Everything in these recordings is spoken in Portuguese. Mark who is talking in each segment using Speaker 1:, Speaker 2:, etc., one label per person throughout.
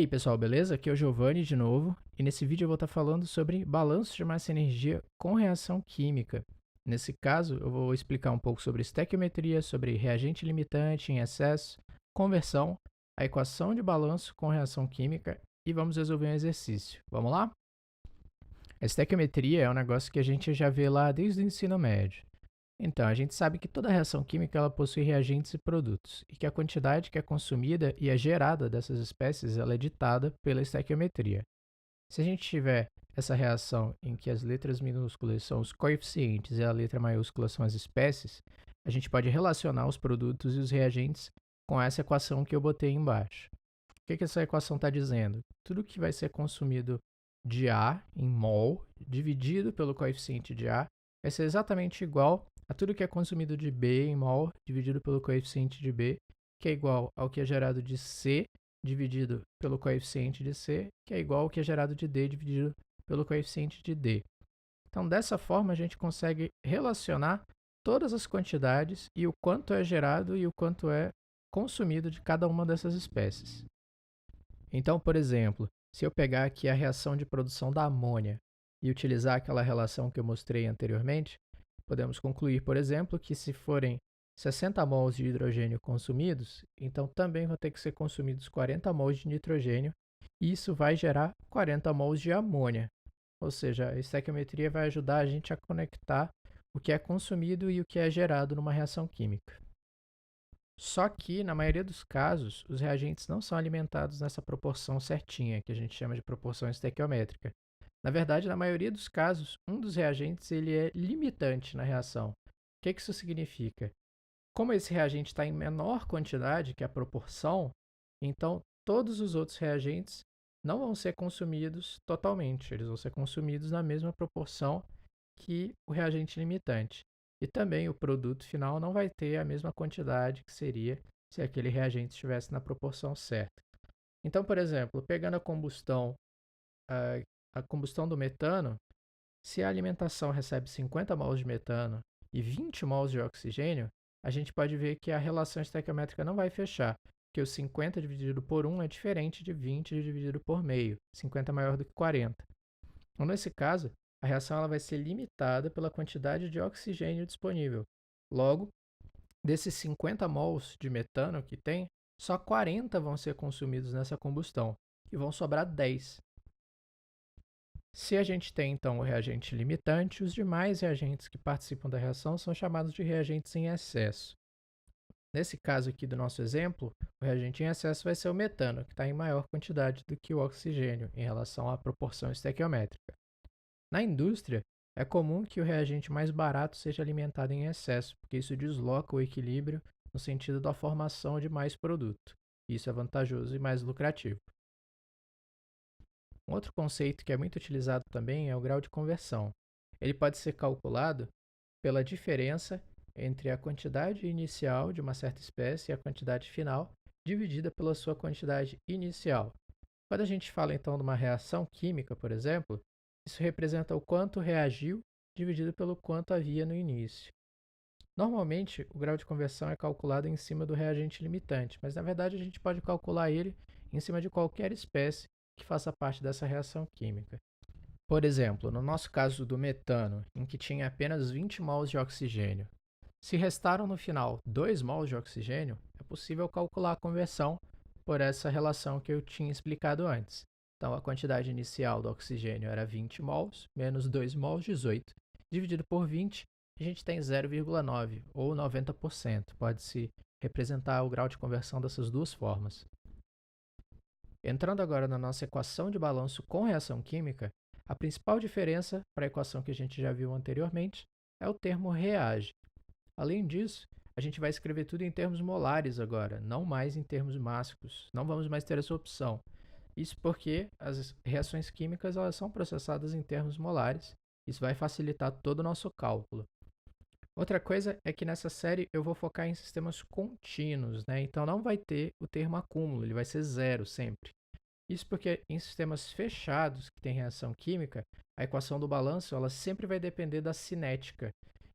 Speaker 1: aí, pessoal, beleza? Aqui é o Giovanni de novo, e nesse vídeo eu vou estar falando sobre balanço de massa e energia com reação química. Nesse caso, eu vou explicar um pouco sobre estequiometria, sobre reagente limitante em excesso, conversão, a equação de balanço com reação química e vamos resolver um exercício. Vamos lá? A estequiometria é um negócio que a gente já vê lá desde o ensino médio. Então, a gente sabe que toda reação química ela possui reagentes e produtos, e que a quantidade que é consumida e é gerada dessas espécies ela é ditada pela estequiometria. Se a gente tiver essa reação em que as letras minúsculas são os coeficientes e a letra maiúscula são as espécies, a gente pode relacionar os produtos e os reagentes com essa equação que eu botei embaixo. O que essa equação está dizendo? Tudo que vai ser consumido de A em mol, dividido pelo coeficiente de A, vai ser exatamente igual a tudo que é consumido de B em mol, dividido pelo coeficiente de B, que é igual ao que é gerado de C, dividido pelo coeficiente de C, que é igual ao que é gerado de D, dividido pelo coeficiente de D. Então, dessa forma, a gente consegue relacionar todas as quantidades e o quanto é gerado e o quanto é consumido de cada uma dessas espécies. Então, por exemplo, se eu pegar aqui a reação de produção da amônia e utilizar aquela relação que eu mostrei anteriormente, podemos concluir, por exemplo, que se forem 60 mols de hidrogênio consumidos, então também vão ter que ser consumidos 40 mols de nitrogênio, e isso vai gerar 40 mols de amônia. Ou seja, a estequiometria vai ajudar a gente a conectar o que é consumido e o que é gerado numa reação química. Só que, na maioria dos casos, os reagentes não são alimentados nessa proporção certinha, que a gente chama de proporção estequiométrica. Na verdade, na maioria dos casos, um dos reagentes ele é limitante na reação. O que isso significa? Como esse reagente está em menor quantidade que a proporção, então todos os outros reagentes não vão ser consumidos totalmente, eles vão ser consumidos na mesma proporção que o reagente limitante. E também o produto final não vai ter a mesma quantidade que seria se aquele reagente estivesse na proporção certa. Então, por exemplo, pegando a combustão do metano, se a alimentação recebe 50 mols de metano e 20 mols de oxigênio, a gente pode ver que a relação estequiométrica não vai fechar, porque o 50 dividido por 1 é diferente de 20 dividido por meio, 50 é maior do que 40. Então, nesse caso, a reação ela vai ser limitada pela quantidade de oxigênio disponível. Logo, desses 50 mols de metano que tem, só 40 vão ser consumidos nessa combustão e vão sobrar 10. Se a gente tem então o reagente limitante, os demais reagentes que participam da reação são chamados de reagentes em excesso. Nesse caso aqui do nosso exemplo, o reagente em excesso vai ser o metano, que está em maior quantidade do que o oxigênio em relação à proporção estequiométrica. Na indústria, é comum que o reagente mais barato seja alimentado em excesso, porque isso desloca o equilíbrio no sentido da formação de mais produto. Isso é vantajoso e mais lucrativo. Um outro conceito que é muito utilizado também é o grau de conversão. Ele pode ser calculado pela diferença entre a quantidade inicial de uma certa espécie e a quantidade final dividida pela sua quantidade inicial. Quando a gente fala então de uma reação química, por exemplo, isso representa o quanto reagiu dividido pelo quanto havia no início. Normalmente, o grau de conversão é calculado em cima do reagente limitante, mas na verdade a gente pode calcular ele em cima de qualquer espécie que faça parte dessa reação química. Por exemplo, no nosso caso do metano, em que tinha apenas 20 mols de oxigênio, se restaram no final 2 mols de oxigênio, é possível calcular a conversão por essa relação que eu tinha explicado antes. Então, a quantidade inicial do oxigênio era 20 mols, menos 2 mols, 18. Dividido por 20, a gente tem 0,9, ou 90%. Pode-se representar o grau de conversão dessas duas formas. Entrando agora na nossa equação de balanço com reação química, a principal diferença para a equação que a gente já viu anteriormente é o termo reage. Além disso, a gente vai escrever tudo em termos molares agora, não mais em termos mássicos. Não vamos mais ter essa opção. Isso porque as reações químicas elas são processadas em termos molares. Isso vai facilitar todo o nosso cálculo. Outra coisa é que nessa série eu vou focar em sistemas contínuos, né? Então não vai ter o termo acúmulo, ele vai ser zero sempre. Isso porque em sistemas fechados que têm reação química, a equação do balanço ela sempre vai depender da cinética.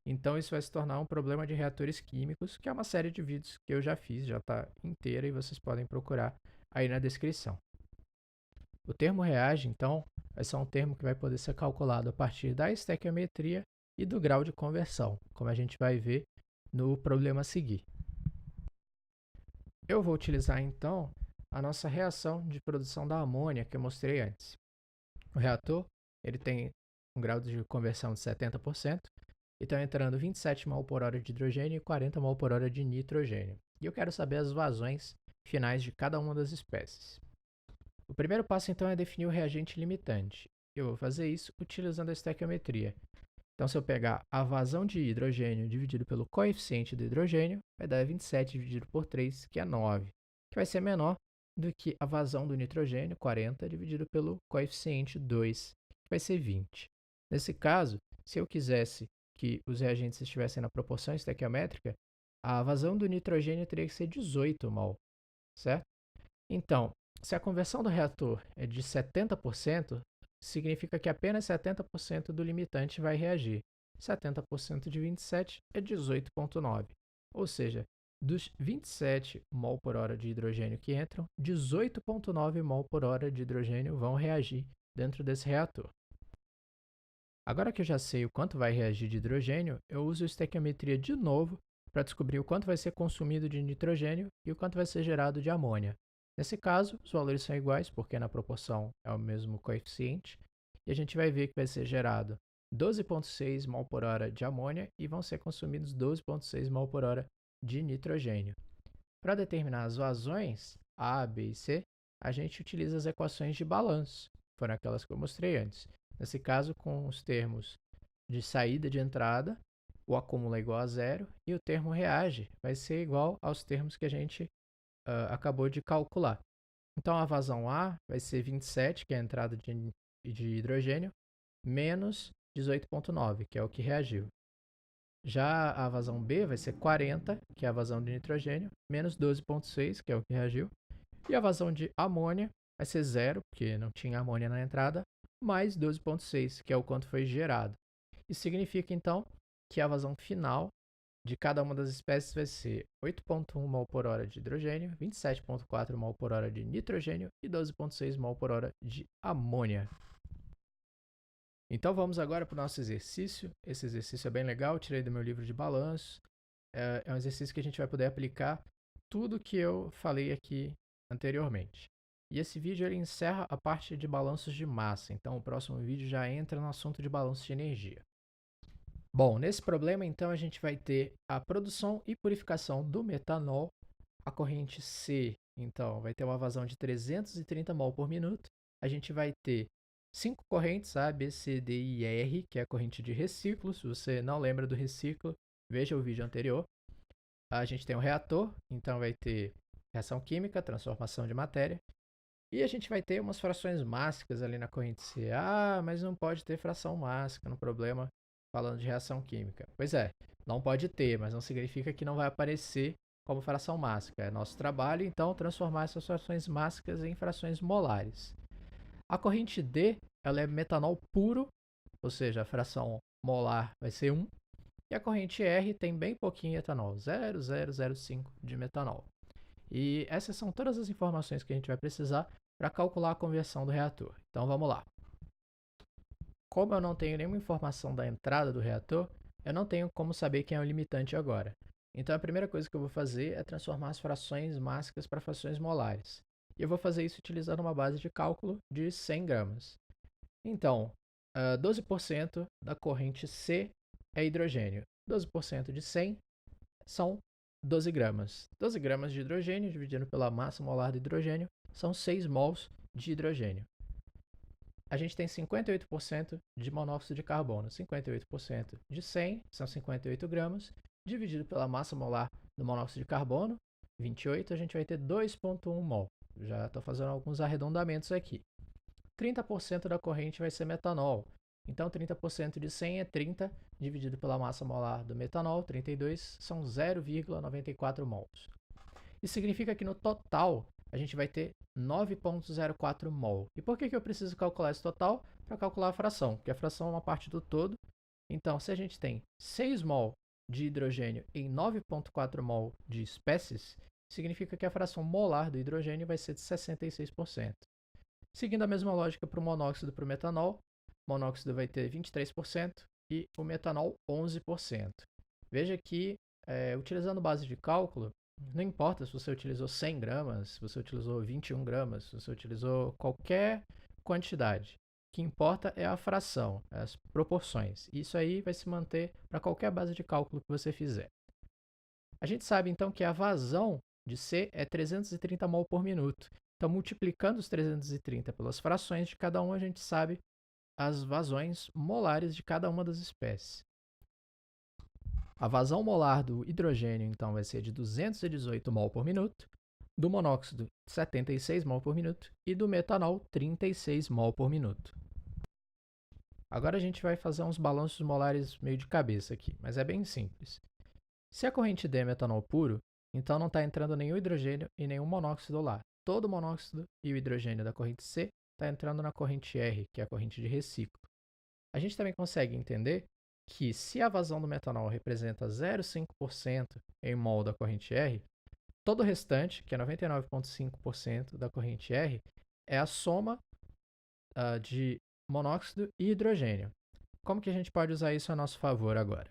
Speaker 1: Então isso vai se tornar um problema de reatores químicos, que é uma série de vídeos que eu já fiz, já está inteira e vocês podem procurar aí na descrição. O termo reage, então, vai ser um termo que vai poder ser calculado a partir da estequiometria e do grau de conversão, como a gente vai ver no problema a seguir. Eu vou utilizar, então, a nossa reação de produção da amônia que eu mostrei antes. O reator ele tem um grau de conversão de 70%, e estão entrando 27 mol por hora de hidrogênio e 40 mol por hora de nitrogênio. E eu quero saber as vazões finais de cada uma das espécies. O primeiro passo, então, é definir o reagente limitante. Eu vou fazer isso utilizando a estequiometria. Então, se eu pegar a vazão de hidrogênio dividido pelo coeficiente do hidrogênio, vai dar 27 dividido por 3, que é 9, que vai ser menor do que a vazão do nitrogênio, 40, dividido pelo coeficiente 2, que vai ser 20. Nesse caso, se eu quisesse que os reagentes estivessem na proporção estequiométrica, a vazão do nitrogênio teria que ser 18 mol, certo? Então, se a conversão do reator é de 70%, significa que apenas 70% do limitante vai reagir. 70% de 27 é 18,9. Ou seja, dos 27 mol por hora de hidrogênio que entram, 18,9 mol por hora de hidrogênio vão reagir dentro desse reator. Agora que eu já sei o quanto vai reagir de hidrogênio, eu uso a estequiometria de novo para descobrir o quanto vai ser consumido de nitrogênio e o quanto vai ser gerado de amônia. Nesse caso, os valores são iguais, porque na proporção é o mesmo coeficiente, e a gente vai ver que vai ser gerado 12,6 mol por hora de amônia e vão ser consumidos 12,6 mol por hora de nitrogênio. Para determinar as vazões A, B e C, a gente utiliza as equações de balanço, foram aquelas que eu mostrei antes. Nesse caso, com os termos de saída e de entrada, o acúmulo é igual a zero e o termo reage vai ser igual aos termos que a gente acabou de calcular. Então, a vazão A vai ser 27, que é a entrada de hidrogênio, menos 18,9, que é o que reagiu. Já a vazão B vai ser 40, que é a vazão de nitrogênio, menos 12,6, que é o que reagiu. E a vazão de amônia vai ser 0, porque não tinha amônia na entrada, mais 12,6, que é o quanto foi gerado. Isso significa, então, que a vazão final de cada uma das espécies vai ser 8,1 mol por hora de hidrogênio, 27,4 mol por hora de nitrogênio e 12,6 mol por hora de amônia. Então vamos agora para o nosso exercício. Esse exercício é bem legal, tirei do meu livro de balanço. É um exercício que a gente vai poder aplicar tudo que eu falei aqui anteriormente. E esse vídeo ele encerra a parte de balanços de massa, então o próximo vídeo já entra no assunto de balanço de energia. Bom, nesse problema, então, a gente vai ter a produção e purificação do metanol. A corrente C, então, vai ter uma vazão de 330 mol por minuto. A gente vai ter 5 correntes, A, B, C, D e R, que é a corrente de reciclo. Se você não lembra do reciclo, veja o vídeo anterior. A gente tem um reator, então vai ter reação química, transformação de matéria. E a gente vai ter umas frações mássicas ali na corrente C. Ah, mas não pode ter fração mássica no problema falando de reação química. Pois é, não pode ter, mas não significa que não vai aparecer como fração mássica. É nosso trabalho, então, transformar essas frações mássicas em frações molares. A corrente D, ela é metanol puro, ou seja, a fração molar vai ser 1. E a corrente R tem bem pouquinho etanol, 0,005 de metanol. E essas são todas as informações que a gente vai precisar para calcular a conversão do reator. Então vamos lá. Como eu não tenho nenhuma informação da entrada do reator, eu não tenho como saber quem é o limitante agora. Então a primeira coisa que eu vou fazer é transformar as frações mássicas para frações molares. E eu vou fazer isso utilizando uma base de cálculo de 100 gramas. Então, 12% da corrente C é hidrogênio. 12% de 100 são 12 gramas. 12 gramas de hidrogênio dividido pela massa molar do hidrogênio são 6 mols de hidrogênio. A gente tem 58% de monóxido de carbono. 58% de 100 são 58 gramas, dividido pela massa molar do monóxido de carbono, 28, a gente vai ter 2,1 mol. Já estou fazendo alguns arredondamentos aqui. 30% da corrente vai ser metanol. Então, 30% de 100 é 30, dividido pela massa molar do metanol, 32, são 0,94 mols. Isso significa que no total a gente vai ter 9,04 mol. E por que eu preciso calcular esse total? Para calcular a fração, porque a fração é uma parte do todo. Então, se a gente tem 6 mol de hidrogênio em 9,4 mol de espécies, significa que a fração molar do hidrogênio vai ser de 66%. Seguindo a mesma lógica para o monóxido e para o metanol, o monóxido vai ter 23% e o metanol 11%. Veja que, utilizando base de cálculo, não importa se você utilizou 100 gramas, se você utilizou 21 gramas, se você utilizou qualquer quantidade. O que importa é a fração, as proporções. Isso aí vai se manter para qualquer base de cálculo que você fizer. A gente sabe então que a vazão de C é 330 mol por minuto. Então, multiplicando os 330 pelas frações de cada um, a gente sabe as vazões molares de cada uma das espécies. A vazão molar do hidrogênio, então, vai ser de 218 mol por minuto, do monóxido, 76 mol por minuto e do metanol, 36 mol por minuto. Agora a gente vai fazer uns balanços molares meio de cabeça aqui, mas é bem simples. Se a corrente D é metanol puro, então não está entrando nenhum hidrogênio e nenhum monóxido lá. Todo o monóxido e o hidrogênio da corrente C está entrando na corrente R, que é a corrente de reciclo. A gente também consegue entender que se a vazão do metanol representa 0,5% em mol da corrente R, todo o restante, que é 99,5% da corrente R, é a soma de monóxido e hidrogênio. Como que a gente pode usar isso a nosso favor agora?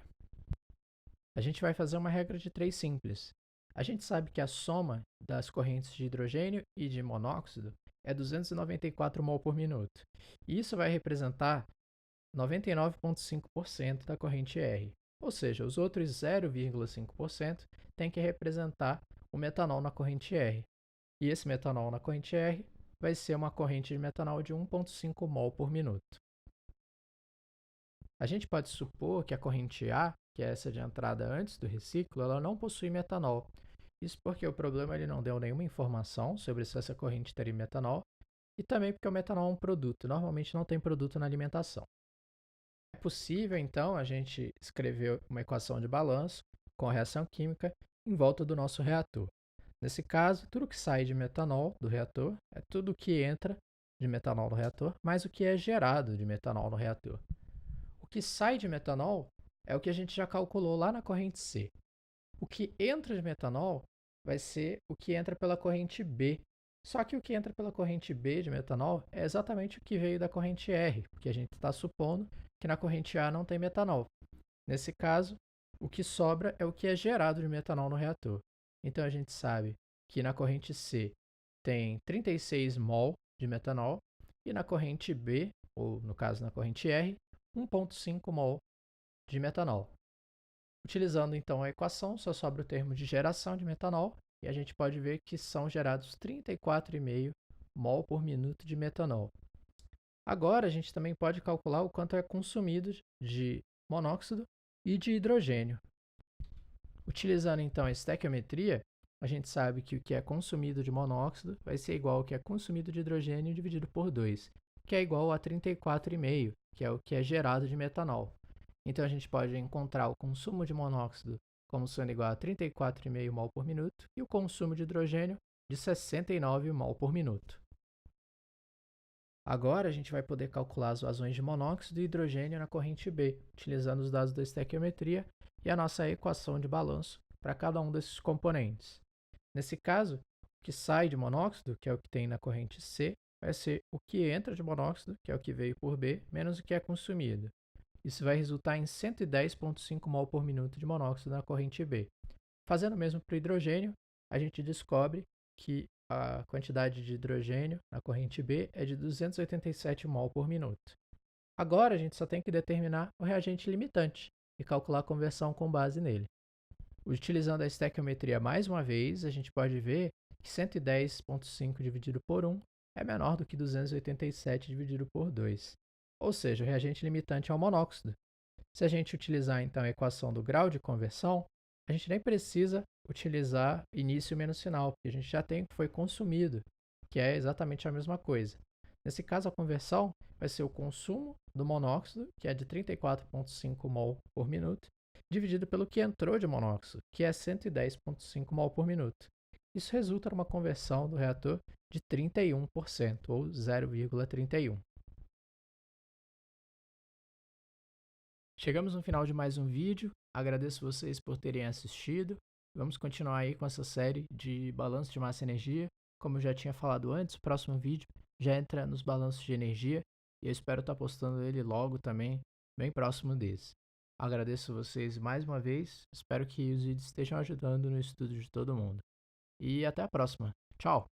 Speaker 1: A gente vai fazer uma regra de 3 simples. A gente sabe que a soma das correntes de hidrogênio e de monóxido é 294 mol por minuto. E isso vai representar 99,5% da corrente R. Ou seja, os outros 0,5% têm que representar o metanol na corrente R. E esse metanol na corrente R vai ser uma corrente de metanol de 1,5 mol por minuto. A gente pode supor que a corrente A, que é essa de entrada antes do reciclo, ela não possui metanol. Isso porque o problema ele não deu nenhuma informação sobre se essa corrente teria metanol e também porque o metanol é um produto, normalmente não tem produto na alimentação. É possível, então, a gente escrever uma equação de balanço com a reação química em volta do nosso reator. Nesse caso, tudo que sai de metanol do reator é tudo que entra de metanol no reator, mais o que é gerado de metanol no reator. O que sai de metanol é o que a gente já calculou lá na corrente C. O que entra de metanol vai ser o que entra pela corrente B. Só que o que entra pela corrente B de metanol é exatamente o que veio da corrente R, porque a gente está supondo que na corrente A não tem metanol. Nesse caso, o que sobra é o que é gerado de metanol no reator. Então a gente sabe que na corrente C tem 36 mol de metanol e na corrente B, ou no caso na corrente R, 1,5 mol de metanol. Utilizando então a equação, só sobra o termo de geração de metanol e a gente pode ver que são gerados 34,5 mol por minuto de metanol. Agora a gente também pode calcular o quanto é consumido de monóxido e de hidrogênio. Utilizando então a estequiometria, a gente sabe que o que é consumido de monóxido vai ser igual ao que é consumido de hidrogênio dividido por 2, que é igual a 34,5, que é o que é gerado de metanol. Então a gente pode encontrar o consumo de monóxido como sendo igual a 34,5 mol por minuto e o consumo de hidrogênio de 69 mol por minuto. Agora a gente vai poder calcular as vazões de monóxido e hidrogênio na corrente B, utilizando os dados da estequiometria e a nossa equação de balanço para cada um desses componentes. Nesse caso, o que sai de monóxido, que é o que tem na corrente C, vai ser o que entra de monóxido, que é o que veio por B, menos o que é consumido. Isso vai resultar em 110,5 mol por minuto de monóxido na corrente B. Fazendo o mesmo para o hidrogênio, a gente descobre que a quantidade de hidrogênio na corrente B é de 287 mol por minuto. Agora a gente só tem que determinar o reagente limitante e calcular a conversão com base nele. Utilizando a estequiometria mais uma vez, a gente pode ver que 110,5 dividido por 1 é menor do que 287 dividido por 2. Ou seja, o reagente limitante é o monóxido. Se a gente utilizar então a equação do grau de conversão, a gente nem precisa utilizar início menos final, porque a gente já tem o que foi consumido, que é exatamente a mesma coisa. Nesse caso, a conversão vai ser o consumo do monóxido, que é de 34,5 mol por minuto, dividido pelo que entrou de monóxido, que é 110,5 mol por minuto. Isso resulta numa conversão do reator de 31%, ou 0,31. Chegamos no final de mais um vídeo, agradeço vocês por terem assistido. Vamos continuar aí com essa série de balanço de massa e energia. Como eu já tinha falado antes, o próximo vídeo já entra nos balanços de energia e eu espero estar postando ele logo também, bem próximo desse. Agradeço vocês mais uma vez, espero que os vídeos estejam ajudando no estudo de todo mundo. E até a próxima. Tchau!